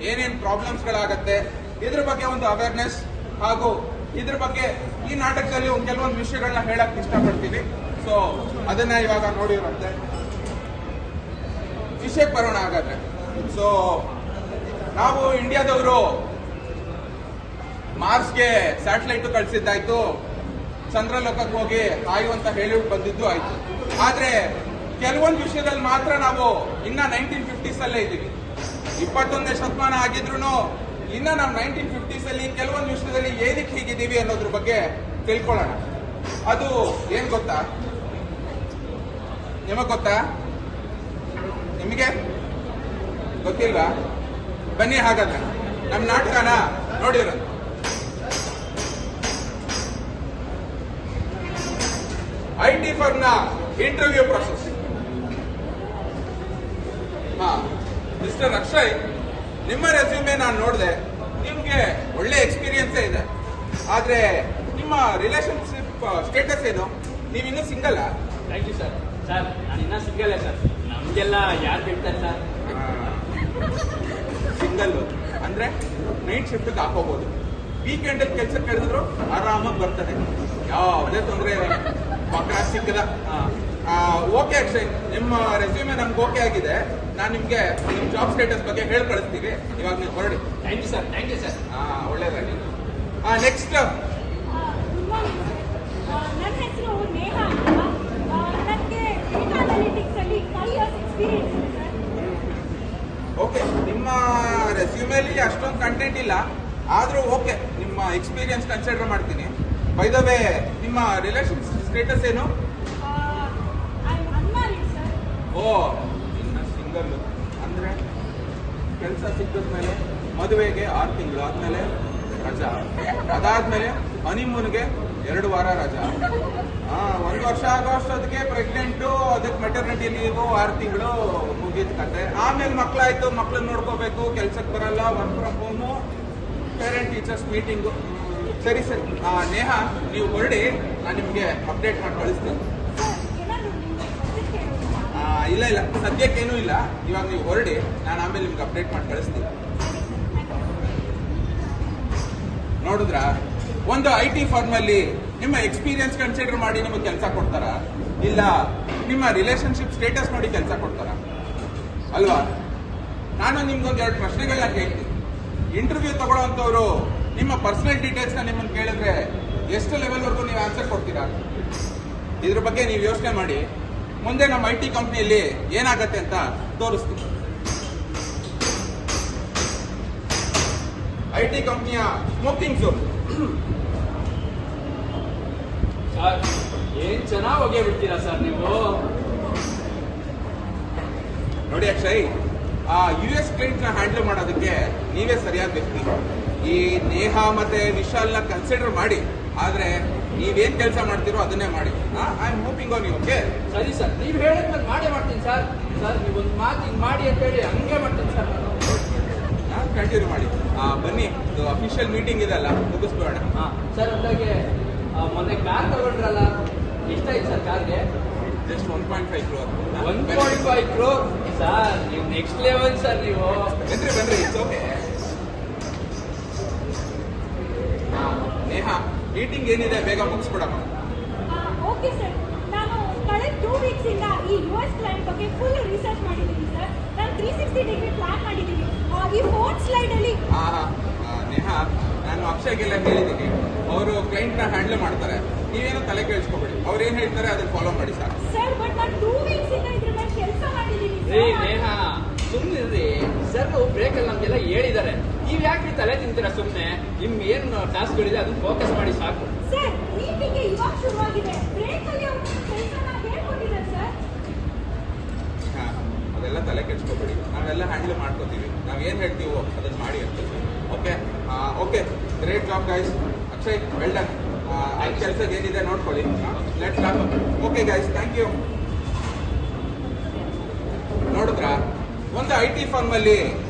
ಏನೇನು ಪ್ರಾಬ್ಲಮ್ಸ್ಗಳಾಗತ್ತೆ ಇದ್ರ ಬಗ್ಗೆ ಒಂದು ಅವೇರ್ನೆಸ್ ಹಾಗೂ ಇದ್ರ ಬಗ್ಗೆ ಈ ನಾಟಕದಲ್ಲಿ ಕೆಲವೊಂದು ವಿಷಯಗಳನ್ನ ಹೇಳಕ್ ಇಷ್ಟಪಡ್ತೀವಿ. ಸೊ ಅದನ್ನ ಇವಾಗ ನೋಡಿರುವಂತೆ ವಿಷಯಕ್ಕೆ ಬರೋಣ ಹಾಗಾದ್ರೆ. ಸೊ ನಾವು ಇಂಡಿಯಾದವರು ಮಾರ್ಸ್ಗೆ ಸ್ಯಾಟಲೈಟ್ ಕಳಿಸಿದ್ದಾಯ್ತು, ಚಂದ್ರಲೋಕಕ್ಕೆ ಹೋಗಿ ಆಯು ಅಂತ ಹೇಳಿ ಬಂದಿದ್ದು ಆಯ್ತು. ಆದ್ರೆ ಕೆಲವೊಂದು ವಿಷಯದಲ್ಲಿ ಮಾತ್ರ ನಾವು ಇನ್ನ 1950s ಅಲ್ಲೇ ಇದ್ದೀವಿ. 21ನೇ ಶತಮಾನ ಆಗಿದ್ರು ಇನ್ನ ನಾವು 1950s ಅಲ್ಲಿ ಕೆಲವೊಂದು ವಿಷಯದಲ್ಲಿ ಏನಕ್ಕೆ ಹೀಗಿದ್ದೀವಿ ಅನ್ನೋದ್ರ ಬಗ್ಗೆ ತಿಳ್ಕೊಳ್ಳೋಣ. ಅದು ಏನ್ ಗೊತ್ತಾ? ನಿಮಗ್ ಗೊತ್ತಾ? ನಿಮಗೆ ಗೊತ್ತಿಲ್ವಾ? ಬನ್ನಿ ಹಾಗಾದ್ರೆ ನಮ್ ನಾಟಕನ ನೋಡಿರೋದು. IT ಫರ್ಮ್ನ ಇಂಟರ್ವ್ಯೂ ಪ್ರೊಸೆಸ್. ಮಿಸ್ಟರ್ ಅಕ್ಷಯ್, ನಿಮ್ಮ ರೆಸ್ಯೂಮೆ ನಾನು ನೋಡಿದೆ. ನಿಮ್ಗೆ ಒಳ್ಳೆ ಎಕ್ಸ್ಪೀರಿಯನ್ಸೇ ಇದೆ. ಆದ್ರೆ ನಿಮ್ಮ ರಿಲೇಶನ್ಶಿಪ್ ಸ್ಟೇಟಸ್ ಏನು? ನೀವಿನ್ನೂ single? Thank you sir. Sir ನಾನು ಇನ್ನೂ ಸಿಂಗಲ್ ಸರ್. ನಮಗೆಲ್ಲ ಯಾರು ಬಿಡ್ತಾರೆ ಸರ್? ಸಿಂಗಲ್ ಅಂದ್ರೆ ನೈಟ್ ಶಿಫ್ಟ್ ಹಾಕೋಬಹುದು. ವೀಕೆಂಡ್ ಅಲ್ಲಿ ಕೆಲಸ ಕೇಳಿದ್ರು ಆರಾಮಾಗಿ ಬರ್ತದೆ, ಯಾವುದೇ ತೊಂದರೆ ಇಲ್ಲ. ಪಕ್ಕ ಸಿಕ್ಕದ. ಓಕೆ ಅಕ್ಷಯ್, ನಿಮ್ಮ ರೆಸ್ಯೂಮೆ ನಮ್ಗೆ ಓಕೆ ಆಗಿದೆ. ನಾನು ನಿಮ್ಗೆ ನಿಮ್ ಜಾಬ್ ಸ್ಟೇಟಸ್ ಬಗ್ಗೆ ಹೇಳಿ ಕಳಿಸ್ತೀವಿ. ಇವಾಗ ನೀವು ಹೊರಡಿ. Thank you sir. Thank you sir. ಒಳ್ಳೇದಾಗಿ. ನೆಕ್ಸ್ಟ್ ನನ್ನ ಹೆಸರು ನೇಹಾ ಅಂತ. ನನಗೆ ಡೇಟಾ ಅನಾಲಿಟಿಕ್ಸ್ ಅಲ್ಲಿ 5 years ಎಕ್ಸ್ಪೀರಿಯನ್ಸ್ ಇದೆ ಸರ್. ಓಕೆ, ನಿಮ್ಮ ರೆಸ್ಯೂಮೆಲಿ ಅಷ್ಟೊಂದು ಕಂಟೆಂಟ್ ಇಲ್ಲ, ಆದ್ರೂ ಓಕೆ, ನಿಮ್ಮ ಎಕ್ಸ್ಪೀರಿಯನ್ಸ್ ಕನ್ಸಿಡರ್ ಮಾಡ್ತೀನಿ. ಬೈ ದ ವೇ, ನಿಮ್ಮ ರಿಲೇಶನ್ ಸ್ಟೇಟಸ್ ಏನು? Unmarried sir. ಓ, ಇನ್ನ ಸಿಂಗಲ್ ಅಂದ್ರೆ ಕೆಲಸ ಸಿಕ್ಕಿದ್ಮೇಲೆ ಮದುವೆಗೆ 6 ತಿಂಗಳು ಆದ್ಮೇಲೆ ರಜಾ, ಅದಾದ್ಮೇಲೆ ಹನಿಮೂನ್ಗೆ 2 ವಾರ ರಜಾ, 1 ವರ್ಷ ಆಗೋಷ್ಟೊತ್ತಿಗೆ ಪ್ರೆಗ್ನೆಂಟು, ಅದಕ್ಕೆ ಮೆಟರ್ನಿಟಿ ಲೀವು 6 ತಿಂಗಳು ಮುಗಿದ ಕತೆ. ಆಮೇಲೆ ಮಕ್ಕಳಾಯ್ತು, ಮಕ್ಕಳನ್ನ ನೋಡ್ಕೋಬೇಕು, ಕೆಲ್ಸಕ್ಕೆ ಬರಲ್ಲ, work from home, parent teachers meeting. ಸರಿ ಸರಿ, ನೇಹಾ ನೀವು ಹೊರಡಿ, ನಾನು ನಿಮಗೆ ಅಪ್ಡೇಟ್ ಮಾಡಿ ಕಳಿಸ್ತೀನಿ. ಇಲ್ಲ ಇಲ್ಲ, ಸದ್ಯಕ್ಕೇನೂ ಇಲ್ಲ. ಇವಾಗ ನೀವು ಹೊರಡಿ, ನಾನು ಆಮೇಲೆ ನಿಮ್ಗೆ ಅಪ್ಡೇಟ್ ಮಾಡಿ ಕಳಿಸ್ತೀನಿ. ನೋಡಿದ್ರ, ಒಂದು IT ಫರ್ಮ್ ಅಲ್ಲಿ ನಿಮ್ಮ ಎಕ್ಸ್ಪೀರಿಯನ್ಸ್ ಕನ್ಸಿಡರ್ ಮಾಡಿ ನಿಮಗೆ ಕೆಲಸ ಕೊಡ್ತಾರ, ಇಲ್ಲ ನಿಮ್ಮ ರಿಲೇಶನ್ಶಿಪ್ ಸ್ಟೇಟಸ್ ನೋಡಿ ಕೆಲಸ ಕೊಡ್ತಾರ ಅಲ್ವಾ? ನಾನು ನಿಮ್ಗೊಂದು 2 ಪ್ರಶ್ನೆಗಳನ್ನ ಕೇಳ್ತೀನಿ. ಇಂಟರ್ವ್ಯೂ ತಗೊಳ್ಳೋಂಥವ್ರು ನಿಮ್ಮ ಪರ್ಸನಲ್ ಡೀಟೇಲ್ಸ್ ನಿಮ್ಮನ್ನು ಕೇಳಿದ್ರೆ ಎಷ್ಟು ಲೆವೆಲ್ ವರೆಗೂ ನೀವು ಆನ್ಸರ್ ಕೊಡ್ತೀರಾ? ಇದ್ರ ಬಗ್ಗೆ ನೀವು ಯೋಚನೆ ಮಾಡಿ. ಮುಂದೆ ನಮ್ಮ IT ಕಂಪ್ನಿಯಲ್ಲಿ ಏನಾಗತ್ತೆ ಅಂತ ತೋರಿಸ್ತೀವಿ. IT ಕಂಪ್ನಿಯ ಸ್ಮೋಕಿಂಗ್ ಝೋನ್. ಸರ್ ಏನ್ ಚೆನ್ನಾಗಿ ಹೊಗೆ ಬಿಡ್ತೀರಾ ಸರ್ ನೀವು. ನೋಡಿ ಅಕ್ಷಯ್, US ಕ್ಲೈಂಟ್ ನ ಹ್ಯಾಂಡಲ್ ಮಾಡೋದಕ್ಕೆ ನೀವೇ ಸರಿಯಾದ ವ್ಯಕ್ತಿ. ಈ ನೇಹಾ ಮತ್ತೆ ವಿಶಾಲ್ನ ಕನ್ಸಿಡರ್ ಮಾಡಿ, ಆದ್ರೆ ನೀವೇನ್ ಕೆಲಸ ಮಾಡ್ತೀರೋ ಅದನ್ನೇ ಮಾಡಿ. I am hoping on you. Okay ಸರಿ ಸರ್, ನೀವು ಹೇಳಿದ್ಮೇಲೆ ಮಾಡೇ ಮಾಡ್ತೀನಿ ಸರ್. ಸರ್ ನೀವೊಂದು ಮಾತು ಹಿಂಗೆ ಮಾಡಿ ಅಂತ ಹೇಳಿ ಹಂಗೆ ಮಾಡ್ತೀನಿ ಸರ್ ನಾನು. ಕಂಟಿನ್ಯೂ ಮಾಡಿ. ಬನ್ನಿ, ಇದು ಅಫಿಷಿಯಲ್ ಮೀಟಿಂಗ್ ಇದೆಲ್ಲ ಮುಗಿಸ್ಬೇಡ. ಸರ್ ಅಂದಾಗೆ ಮೊನ್ನೆ ಕಾರ್ ತಗೊಂಡ್ರಲ್ಲ, ಎಷ್ಟಾಯ್ತು ಸರ್ ಕಾರ್ಗೆ? Just 1.5 crore. 1.5 crore ಸರ್, ನೀವು ನೆಕ್ಸ್ಟ್ ಲೆವೆಲ್ ಸರ್ ನೀವು. ಬನ್ರಿ, ಇಟ್ಸ್ ಓಕೆ. ನೇಹಾ, ಮೀಟಿಂಗ್ ಏನಿದೆ ಬೇಗ ಮುಗಿಸ್ಬಿಡಮ್ಮ. Okay sir. ನಾನು ಕಳೆದ 2 weeks ಇಂದ ಈ US ಕ್ಲೈಂಟ್ ಬಗ್ಗೆ ಫುಲ್ ರಿಸರ್ಚ್ ಮಾಡಿದ್ದೀನಿ ಸರ್. ನಾನು 360 ಡಿಗ್ರಿ ಪ್ಲಾನ್ ಮಾಡಿದ್ದೀನಿ. ಈ 4th ಸ್ಲೈಡ್ ಅಲ್ಲಿ ನೇಹಾ, ನಾನು ಅಕ್ಷಯ್ಗೆಲ್ಲ ಹೇಳಿದ್ದೀನಿ, ಅವರು ಕ್ಲೈಂಟ್ ನ ಹ್ಯಾಂಡಲ್ ಮಾಡ್ತಾರೆ. ನೀವೇನು ತಲೆ ಕೇಳಿಸ್ಕೋಬೇಡಿ, ಅವ್ರು ಏನ್ ಹೇಳ್ತಾರೆ ಅದನ್ನ ಫಾಲೋ ಮಾಡಿ ಸಾಕು. ಸರ್, ಬಟ್ ನಾನು 2 weeks ಇಂದ ಇದ್ರ ಮೇಲೆ ಕೆಲಸ ಮಾಡಿದ್ದೀನಿ ರೀ ಸರ್. ನೇಹಾ, ಸುಮ್ಮನಿರ್ರಿ ಸರ್. ಬ್ರೇಕಲ್ಲಿ ನಮ್ಗೆಲ್ಲ ಹೇಳಿದ್ದಾರೆ, ನೀವ್ ಯಾಕೆ ತಲೆ ತಿಂತೀರಾ? ಸುಮ್ಮನೆ ನಿಮ್ಗೆ ಏನ್ ಟಾಸ್ಕ್ಗಳಿದೆ ಅದನ್ನ ಫೋಕಸ್ ಮಾಡಿ ಸಾಕು. ಸರ್, ಮೀಟಿಂಗ್ ಇವಾಗ ಶುರುವಾಗಿದೆ. ಬ್ರೇಕ್ ಅಲ್ಲಿ ಅವ್ರು ಕೆಲಸನ ಹೇಳ್ಕೊಟ್ಟಿದ್ದಾರೆ ಸರ್. ಅದೆಲ್ಲ ತಲೆ ಕೆಡ್ಸ್ಕೋಬೇಡಿ, ನಾವೆಲ್ಲ ಹ್ಯಾಂಡಲ್ ಮಾಡ್ಕೋತೀವಿ. ನಾವ್ ಏನ್ ಹೇಳ್ತೀವೋ ಅದನ್ನ ಮಾಡಿ ಅಂತ. Okay okay, great job guys. Akshay, well done. ಕೆಲಸಕ್ಕೆ ಏನಿದೆ ನೋಡ್ಕೊಳ್ಳಿ. Let's wrap up. Okay guys, thank you. ನೋಡಿದ್ರ, ಒಂದು IT ಫರ್ಮ್ ಅಲ್ಲಿ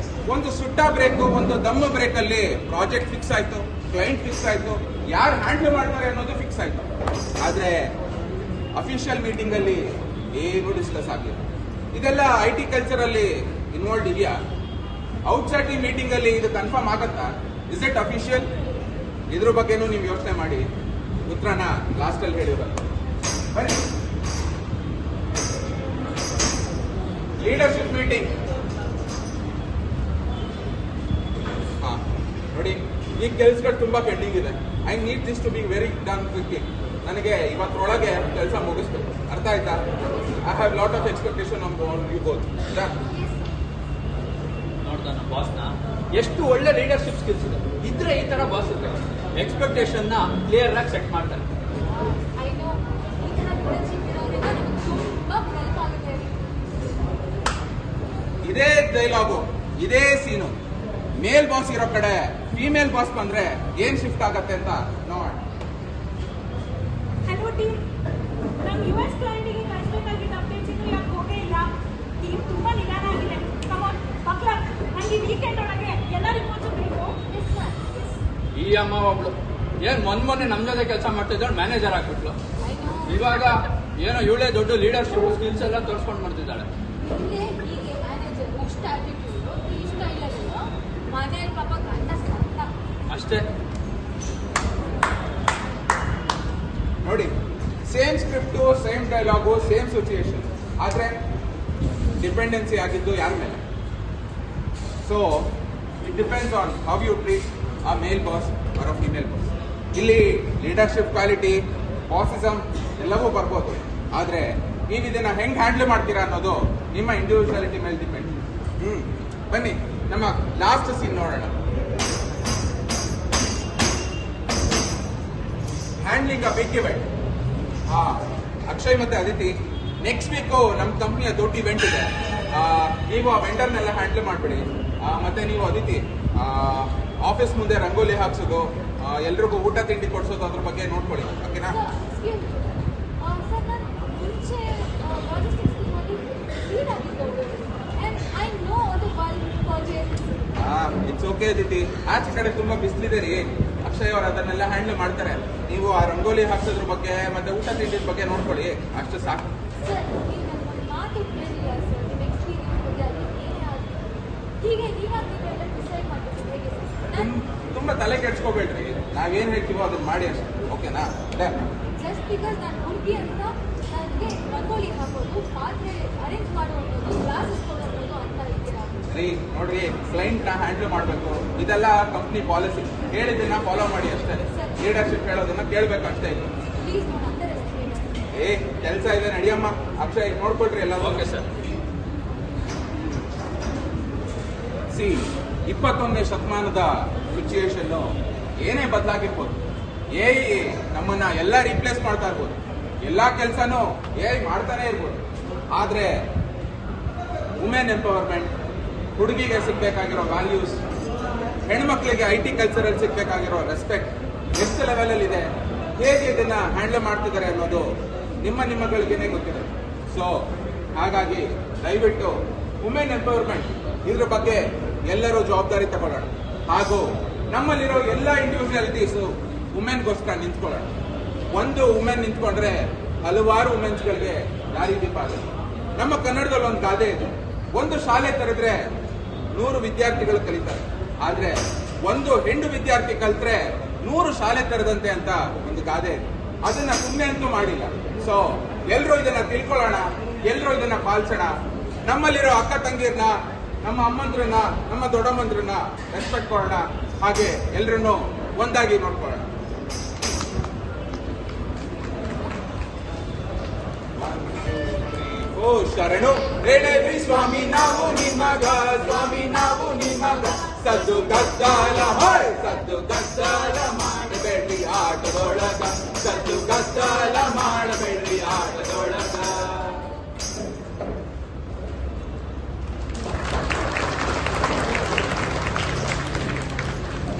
ಒಂದು ಸುಟ್ಟ ಬ್ರೇಕ್, ಒಂದು ದಮ್ಮ ಬ್ರೇಕ್ ಅಲ್ಲಿ ಪ್ರಾಜೆಕ್ಟ್ ಫಿಕ್ಸ್ ಆಯ್ತು, ಕ್ಲೈಂಟ್ ಫಿಕ್ಸ್ ಆಯ್ತು, ಯಾರು ಹ್ಯಾಂಡಲ್ ಮಾಡ್ತಾರೆ ಅನ್ನೋದು ಫಿಕ್ಸ್ ಆಯ್ತು. ಆದ್ರೆ ಅಫಿಷಿಯಲ್ ಮೀಟಿಂಗ್ ಅಲ್ಲಿ ಏನು ಡಿಸ್ಕಸ್ ಆಗಿಲ್ಲ. ಇದೆಲ್ಲ IT ಕಲ್ಚರ್ ಅಲ್ಲಿ ಇನ್ವಾಲ್ವ್ ಇದೆಯಾ? ಔಟ್ಸೈಡ್ ಈ ಮೀಟಿಂಗ್ ಅಲ್ಲಿ ಇದು ಕನ್ಫರ್ಮ್ ಆಗತ್ತಾ? Is it official? ಇದ್ರ ಬಗ್ಗೆನೂ ನೀವು ಯೋಚನೆ ಮಾಡಿ ಉತ್ತರನ ಲಾಸ್ಟ್ ಅಲ್ಲಿ ಹೇಳಿದ್ರು. ಬನ್ನಿ, ಲೀಡರ್ಶಿಪ್ ಮೀಟಿಂಗ್. ಹಾ ನೋಡಿ, ಈ ಕೆಲ್ಸಗಳು ತುಂಬಾ ಪೆಂಡಿಂಗ್ ಇದೆ. I need this to be very done quickly. ನನಗೆ ಇವತ್ತರೊಳಗೆ ಕೆಲಸ ಮುಗಿಸ್ಬೇಕು. ಅರ್ಥ ಆಯ್ತಾ? I have lot of expectation on you both. ನೋಡ್ದ ನಮ್ಮ ಬಾಸ್ನ ಎಷ್ಟು ಒಳ್ಳೆ ಲೀಡರ್ಶಿಪ್ ಸ್ಕಿಲ್ಸ್ ಇದೆ. ಇದ್ರೆ ಈ ತರ ಬಾಸ್ ಇದೆ, ಎಕ್ಸ್ಪೆಕ್ಟೇಷನ್ ನ ಕ್ಲಿಯರ್ ಆಗಿ ಸೆಟ್ ಮಾಡ್ತಾರೆ. ಐ ನೋ, ಈ ಥರ ಲೀಡರ್ಶಿಪ್ ಇರೋದ್ರಿಂದ ನಮಗೆ ತುಂಬಾ ಹೆಲ್ಪ್ ಆಗುತ್ತೆ. ಇದೇ ಡೈಲಾಗು, ಇದೇ ಸೀನು. ಮೇಲ್ ಬಾಸ್ ಇರೋ ಕಡೆ ಫಿಮೇಲ್ ಬಾಸ್ ಬಂದ್ರೆ ಏನ್ ಶಿಫ್ಟ್ ಆಗತ್ತೆ ಅಂತ ನೋಡಿ. ಹಲೋ ಟೀಮ್, ನಮ್ಮ US ಕ್ಲೈಂಟಿಗೆ ಕಳಿಸಬೇಕಾಗಿದ್ದ ಅಪ್ಡೇಟ್ಸ್ ಇನ್ನೂ ಯಾಕೆ ಹೋಗೇ ಇಲ್ಲ? ಟೀಮ್ ತುಂಬಾ ನಿಧಾನ ಆಗಿದೆ. ಕಮಾನ್ ಮಕ್ಕಳ, ನನಗೆ ವೀಕೆಂಡ್ ಒಳಗೆ ಎಲ್ಲ ರಿಪೋರ್ಟ್ಸ್ ಬೇಕು. ಈ ಅಮ್ಮ ಒಬ್ಳು ಏನ್ ಮೊನ್ನೆ ನಮ್ ಜೊತೆ ಕೆಲಸ ಮಾಡ್ತಿದ್ದಾಳೆ, ಮ್ಯಾನೇಜರ್ ಆಗ್ಬಿಟ್ಲು. ಇವಾಗ ಏನೋ ಇವಳೇ ದೊಡ್ಡ ಲೀಡರ್ಶಿಪ್ ಸ್ಕಿಲ್ಸ್ ಎಲ್ಲ ತೋರಿಸ್ಕೊಂಡು ಮಾಡ್ತಿದ್ದಾಳೆ. ಹೀಗೆ ಮ್ಯಾನೇಜರ್ ಅಷ್ಟು ಆಟಿಟ್ಯೂಡ್, ಇಷ್ಟ ಇಲ್ಲ. ಮನೇಲಿ ಪಾಪ ಗಂಡ ಸತ್ತ ಅಷ್ಟೇ. ನೋಡಿ, same script, same dialogue, same situation, ಆದ್ರೆ ಡಿಪೆಂಡೆನ್ಸಿ ಆಗಿದ್ದು ಯಾರ ಮೇಲೆ? So it depends on how you treat a male boss or a female boss. ಇಲ್ಲಿ ಲೀಡರ್ಶಿಪ್ ಕ್ವಾಲಿಟಿ, ಬಾಸಿಸಮ್ ಎಲ್ಲವೂ ಬರ್ಬೋದು, ಆದ್ರೆ ನೀವು ಇದನ್ನ ಹೆಂಗ್ ಹ್ಯಾಂಡಲ್ ಮಾಡ್ತೀರಾ ಅನ್ನೋದು ನಿಮ್ಮ ಇಂಡಿವಿಜುವಾಲಿಟಿ ಮೇಲೆ ಡಿಪೆಂಡ್. ಬನ್ನಿ ನಮ್ಮ ಲಾಸ್ಟ್ ಸೀನ್ ನೋಡೋಣ. Handling a big event. Akshay ಮತ್ತೆ ಅದಿತಿ, ನೆಕ್ಸ್ಟ್ ವೀಕ್ ನಮ್ಮ ಕಂಪ್ನಿಯ ದೊಡ್ಡ ಇವೆಂಟ್ ಇದೆ. ನೀವು ಆ ವೆಂಡರ್ನೆಲ್ಲ ಹ್ಯಾಂಡಲ್ ಮಾಡ್ಬಿಡಿ. ಮತ್ತೆ ನೀವು ಅದಿತಿ ಆಫೀಸ್ ಮುಂದೆ ರಂಗೋಲಿ ಹಾಕ್ಸೋದು, ಎಲ್ರಿಗೂ ಊಟ ತಿಂಡಿ ಕೊಡ್ಸೋದು, ಅದ್ರ ಬಗ್ಗೆ ನೋಡ್ಕೊಳ್ಳಿ. ಓಕೆನಾ? ಸರ್, ನಾನು ಮುಂಚೆ ಲಾಜಿಸ್ಟಿಕ್ಸ್ನಲ್ಲಿ ಲೀಡ್ ಆಗಿದ್ದವರು. ಆ್ಯಂಡ್ ಐ ನೋ ಅದು bulk project. It's okay Aditi. ಆಚೆ ಕಡೆ ತುಂಬಾ ಬಿಸಿಲಿದೆ ರೀ. ಅಕ್ಷಯ್ ಅವರು ಅದನ್ನೆಲ್ಲ ಹ್ಯಾಂಡಲ್ ಮಾಡ್ತಾರೆ. ನೀವು ಆ ರಂಗೋಲಿ ಹಾಕ್ಸೋದ್ರ ಬಗ್ಗೆ ಮತ್ತೆ ಊಟ ತಿಂಡಿದ ಬಗ್ಗೆ ನೋಡ್ಕೊಳ್ಳಿ, ಅಷ್ಟು ಸಾಕು. ಸರ್, ನೀವು ನನ್ನ ಮಾತು ಕೇಳಿಲ್ಲ ಸರ್. ನಿಮ್ಮ ಎಕ್ಸ್ಪೀರಿಯನ್ಸ್ ಬಗ್ಗೆ ಅಲ್ಲಿ ಏನೇ ಆಗಲಿ ಹೀಗೆ ನೀವಾಗ್ತಿದ್ದೆಲ್ಲ ಡಿಸೈಡ್ ಮಾಡಬೇಕು. ಹೇಗೆ ಸರ್? ತುಂಬಾ ತಲೆ ಕೆಡ್ಸ್ಕೋಬೇಡ್ರಿ. ನಾವೇನ್ ಹೇಳ್ತೀವೋ ಅದನ್ನ ಮಾಡಿ ಅಷ್ಟೇ. ಓಕೆನಾ? ಜಸ್ಟ್ ಬಿಕಾಸ್ ನಾನು ಹುಡುಗಿ ಅಂತ ನನಗೆ ರಂಗೋಲಿ ಹಾಕೋದು, ಪಾತ್ರೆ ಅರೇಂಜ್ ಮಾಡೋದು, ಗ್ಲಾಸಸ್ ಕೊಡೋದು ಅಂತ ಇದ್ದೀರಾ? ರೀ ನೋಡ್ರಿ, ಕ್ಲೈಂಟ್ ನ ಹ್ಯಾಂಡಲ್ ಮಾಡ್ಬೇಕು, ಇದೆಲ್ಲ ಕಂಪ್ನಿ ಪಾಲಿಸಿ. ಹೇಳಿದ್ದನ್ನ ಫಾಲೋ ಮಾಡಿ ಅಷ್ಟೇ. ಲೀಡರ್ಶಿಪ್ ಹೇಳೋದನ್ನ ಕೇಳ್ಬೇಕು ಅಷ್ಟೇ. ಪ್ಲೀಸ್ ನಾನು ಅಂತಾರೆ ಕೆಲಸ ಇದೆ, ನಡಿಯಮ್ಮ. ಅಕ್ಷಯ್ ನೋಡ್ಕೊಳ್ರಿ ಎಲ್ಲ. Okay sir. 21ನೇ ಶತಮಾನದ ಸಿಚುಯೇಷನ್ ಏನೇ ಬದಲಾಗಿರ್ಬೋದು. ನಮ್ಮನ್ನ ಎಲ್ಲ ರೀಪ್ಲೇಸ್ ಮಾಡ್ತಾ ಇರ್ಬೋದು, ಎಲ್ಲಾ ಕೆಲಸನೂ ಮಾಡ್ತಾನೆ ಇರ್ಬೋದು, ಆದ್ರೆ ವುಮೆನ್ ಎಂಪವರ್ಮೆಂಟ್, ಹುಡುಗಿಗೆ ಸಿಗ್ಬೇಕಾಗಿರೋ ವ್ಯಾಲ್ಯೂಸ್, ಹೆಣ್ಮಕ್ಳಿಗೆ IT ಕಲ್ಚರಲ್ಲಿ ಸಿಗ್ಬೇಕಾಗಿರೋ ರೆಸ್ಪೆಕ್ಟ್ ಎಷ್ಟು ಲೆವೆಲ್ ಅಲ್ಲಿ ಇದೆ, ಹೇಗೆ ಇದನ್ನ ಹ್ಯಾಂಡಲ್ ಮಾಡ್ತಿದ್ದಾರೆ ಅನ್ನೋದು ನಿಮ್ಮಗಳಿಗೇನೆ ಗೊತ್ತಿದೆ. ಸೊ ಹಾಗಾಗಿ ದಯವಿಟ್ಟು ವುಮೆನ್ ಎಂಪವರ್ಮೆಂಟ್ ಇದ್ರ ಬಗ್ಗೆ ಎಲ್ಲರೂ ಜವಾಬ್ದಾರಿ ತಗೊಳ್ಳೋಣ. ಹಾಗೂ ನಮ್ಮಲ್ಲಿರೋ ಎಲ್ಲ ಇಂಡಿವಿಜುವಾಲಿಟೀಸು ವುಮೆನ್ಗೋಸ್ಕರ ನಿಂತ್ಕೊಳ್ಳೋಣ. ಒಂದು ವುಮೆನ್ ನಿಂತ್ಕೊಂಡ್ರೆ ಹಲವಾರು ವುಮೆನ್ಸ್ಗಳಿಗೆ ದಾರಿ ದೀಪ ಆಗುತ್ತೆ. ನಮ್ಮ ಕನ್ನಡದಲ್ಲಿ ಒಂದು ಗಾದೆ ಇದೆ, ಒಂದು ಶಾಲೆ ತೆರೆದ್ರೆ 100 ವಿದ್ಯಾರ್ಥಿಗಳು ಕಲಿತಾರೆ, ಆದ್ರೆ ಒಂದು ಹೆಣ್ಣು ವಿದ್ಯಾರ್ಥಿ ಕಲ್ತ್ರೆ 100 ಶಾಲೆ ತೆರೆದಂತೆ ಅಂತ ಒಂದು ಗಾದೆ ಇದೆ. ಅದನ್ನ ಸುಮ್ಮನೆ ಅಂತೂ ಮಾಡಿಲ್ಲ. ಸೊ ಎಲ್ಲರೂ ಇದನ್ನ ತಿಳ್ಕೊಳ್ಳೋಣ, ಎಲ್ಲರೂ ಇದನ್ನ ಪಾಲಿಸೋಣ. ನಮ್ಮಲ್ಲಿರೋ ಅಕ್ಕ ತಂಗಿಯರನ್ನ, ನಮ್ಮ ಅಮ್ಮಂದ್ರನ್ನ, ನಮ್ಮ ದೊಡ್ಡಮ್ಮಂದ್ರನ್ನ ರೆಸ್ಪೆಕ್ಟ್ ಕೊಡೋಣ. ಹಾಗೆ ಎಲ್ಲರನ್ನು ಒಂದಾಗಿ ನೋಡ್ಕೊಳ್ಳೋಣ. ಓ ಶರಣು ರೇಣವಿ ಸ್ವಾಮಿ ನಾವು ನಿಮಗ, ಸ್ವಾಮಿ ನಾವು ನಿಮಗ, ಸದ್ದು ಗದ್ದಾಲ, ಸದ್ದು ಗದ್ದಾಲ.